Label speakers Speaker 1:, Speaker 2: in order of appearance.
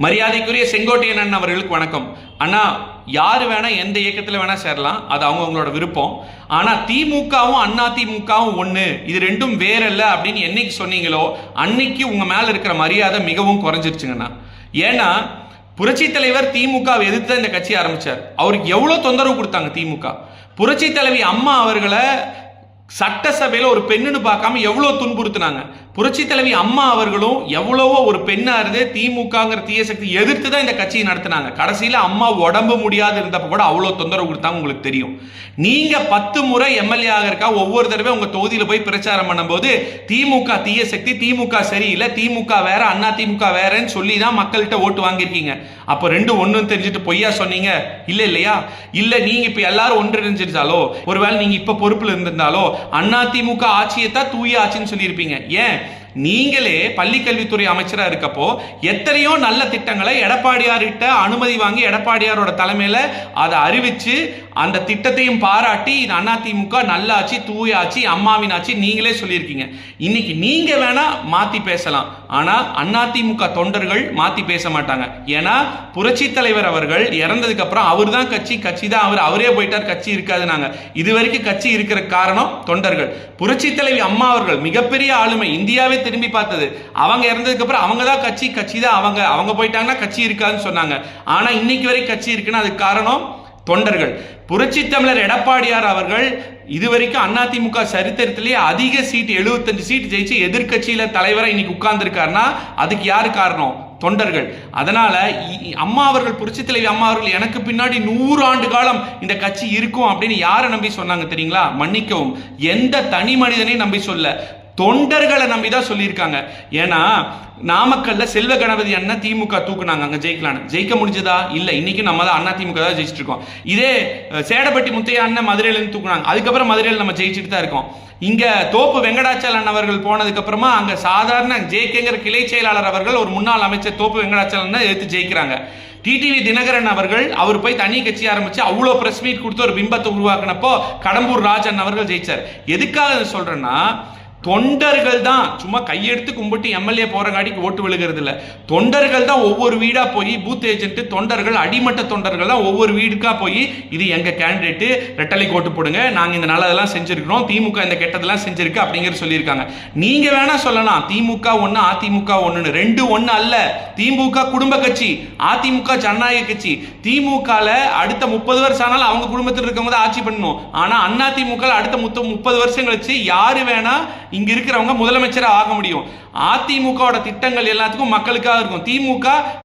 Speaker 1: மரியாதைக்குரிய செங்கோட்டையன் அண்ணன் அவர்களுக்கு வணக்கம். அண்ணா, யாரு வேணா எந்த இயக்கத்தில் வேணா சேரலாம், அது அவங்களோட விருப்பம். ஆனா திமுகவும் அண்ணா திமுகவும் ஒண்ணு, இது ரெண்டும் வேற இல்ல அப்படின்னு என்னைக்கு சொன்னீங்களோ அன்னைக்கு உங்க மேல இருக்கிற மரியாதை மிகவும் குறைஞ்சிருச்சுங்கண்ணா. ஏன்னா புரட்சி தலைவர் திமுக எதிர்த்து இந்த கட்சி ஆரம்பிச்சார். அவருக்கு எவ்வளவு தொந்தரவு கொடுத்தாங்க திமுக. புரட்சி தலைவி அம்மா அவர்களை சட்டசபையில் ஒரு பெண்ணுன்னு பார்க்காம எவ்வளவு துன்புறுத்தினாங்க. புரட்சி தலைவி அம்மா அவர்களும் எவ்வளவோ ஒரு பெண்ணா இருந்து திமுகங்கிற தீய சக்தி எதிர்த்து தான் இந்த கட்சியை நடத்தினாங்க. கடைசியில் அம்மா உடம்பு முடியாது இருந்தப்ப கூட அவ்வளவு தொந்தரவு கொடுத்தாங்க. உங்களுக்கு தெரியும். நீங்க 10 முறை எம்எல்ஏ ஆகிறக்கா ஒவ்வொரு தடவை உங்க தொகுதியில் போய் பிரச்சாரம் பண்ணும்போது திமுக தீய சக்தி, திமுக சரியில்லை, திமுக வேற, அண்ணா திமுக வேறன்னு சொல்லி தான் மக்கள்கிட்ட ஓட்டு வாங்கியிருக்கீங்க. அப்போ ரெண்டும் ஒன்றும் தெரிஞ்சுட்டு பொய்யா சொன்னீங்க இல்லையா? இல்ல நீங்க இப்ப எல்லாரும் ஒன்றிணைஞ்சிருந்தாலோ, ஒருவேளை நீங்க இப்ப பொறுப்புல இருந்திருந்தாலோ அதிமுக ஆட்சியை தான் தூய ஆட்சின்னு சொல்லியிருப்பீங்க. ஏன்? நீங்களே பள்ளிக்கல்வித்துறை அமைச்சராக இருக்கப்போ எத்தனையோ நல்ல திட்டங்களை எடப்பாடியார்கிட்ட அனுமதி வாங்கி எடப்பாடியாரோட தலைமையில அதை அறிவிச்சு அந்த திட்டத்தையும் பாராட்டி இது அதிமுக நல்ல ஆட்சி, தூய ஆட்சி, அம்மாவின் ஆட்சி நீங்களே சொல்லியிருக்கீங்க. இன்னைக்கு நீங்க வேணா மாத்தி பேசலாம், ஆனா அதிமுக தொண்டர்கள் மாத்தி பேச மாட்டாங்க. ஏன்னா புரட்சி தலைவர் அவர்கள் இறந்ததுக்கு அப்புறம் அவர் தான் கட்சி தான் அவரே போயிட்டார், கட்சி இருக்காது. நாங்க இதுவரைக்கும் கட்சி இருக்கிற காரணம் தொண்டர்கள். புரட்சி தலைவி அம்மா அவர்கள் மிகப்பெரிய ஆளுமை, இந்தியாவே திரும்பி பார்த்தது. அவங்க இறந்ததுக்கு அப்புறம் அவங்க தான் கட்சி தான் அவங்க போயிட்டாங்கன்னா கட்சி இருக்காதுன்னு சொன்னாங்க. ஆனா இன்னைக்கு வரை கட்சி இருக்குன்னா அதுக்கு காரணம் தொண்டர்கள். புரட்சி தமிழர் எடப்பாடியார் அவர்கள் இதுவரைக்கும் அதிமுக சரித்திரத்திலேயே அதிக சீட் 75 சீட் ஜெயிச்சு எதிர்கட்சியில தலைவரை இன்னைக்கு உட்கார்ந்து இருக்காருன்னா அதுக்கு யாரு காரணம்? தொண்டர்கள். அதனால அம்மா அவர்கள், புரட்சி தலைவி அம்மா அவர்கள் எனக்கு பின்னாடி 100 ஆண்டு காலம் இந்த கட்சி இருக்கும் அப்படின்னு யாரை நம்பி சொன்னாங்க தெரியுங்களா? மன்னிக்கவும், எந்த தனி மனிதனையும் நம்பி சொல்ல, தொண்டர்களை நம்பிதான் சொல்லியிருக்காங்க. ஏன்னா நாமக்கல்ல செல்வ கணபதி அண்ணன் திமுக தூக்குனாங்க, அங்க ஜெயிக்க முடிஞ்சதா? இல்ல. இன்னைக்கு நம்ம தான் அண்ணா திமுக தான் ஜெயிச்சிட்டு இருக்கோம். இதே சேடப்பட்டி முத்தையா அண்ணன் மதுரையில இருந்து தூக்குனாங்க, அதுக்கப்புறம் மதுரையில் நம்ம ஜெயிச்சுட்டு தான் இருக்கோம். இங்க தோப்பு வெங்கடாச்சலம் அவர்கள் போனதுக்கு அப்புறமா அங்க சாதாரண ஜேகேங்கிற கிளை செயலாளர் அவர்கள் ஒரு முன்னாள் அமைச்சர் தோப்பு வெங்கடாச்சலம் எடுத்து ஜெயிக்கிறாங்க. டிடிவி தினகரன் அவர்கள் அவர் போய் தனி கட்சி ஆரம்பிச்சு அவ்வளோ பிரஸ் மீட் கொடுத்து ஒரு பிம்பத்தை உருவாக்கினப்போ கடம்பூர் ராஜன் அவர்கள் ஜெயிச்சார். எதுக்காக சொல்றேன்னா, தொண்டர்கள் தான் சும்மா கையெடுத்து கும்பிட்டு எம்எல்ஏ போறங்காட்டிக்கு ஓட்டு விழுகிறது இல்லை. தொண்டர்கள் தான் ஒவ்வொரு வீடா போய் பூத் ஏஜென்ட் தொண்டர்கள், அடிமட்ட தொண்டர்கள் தான் ஒவ்வொரு வீடுக்கா போய் இது எங்க கேண்டிடேட், ரெட்டலைக்கு ஓட்டு போடுங்க, நாங்க இந்த நல்லதெல்லாம் செஞ்சிருக்கிறோம், திமுக இந்த கெட்டதெல்லாம் செஞ்சிருக்கு அப்படிங்கிற சொல்லியிருக்காங்க. நீங்க வேணா சொல்லலாம் திமுக ஒண்ணு அதிமுக ஒண்ணுன்னு, ரெண்டு ஒண்ணு அல்ல. திமுக குடும்ப கட்சி, அதிமுக ஜனநாயக கட்சி. திமுக அடுத்த 30 வருஷம் ஆனாலும் அவங்க குடும்பத்தில் இருக்கவங்க தான் ஆட்சி பண்ணணும். ஆனா அதிமுக அடுத்த 30 வருஷம் கழிச்சு யாரு வேணா இங்க இருக்கிறவங்க முதலமைச்சராக ஆக முடியும். அதிமுக திட்டங்கள் எல்லாத்துக்கும் மக்களுக்காக இருக்கும். திமுக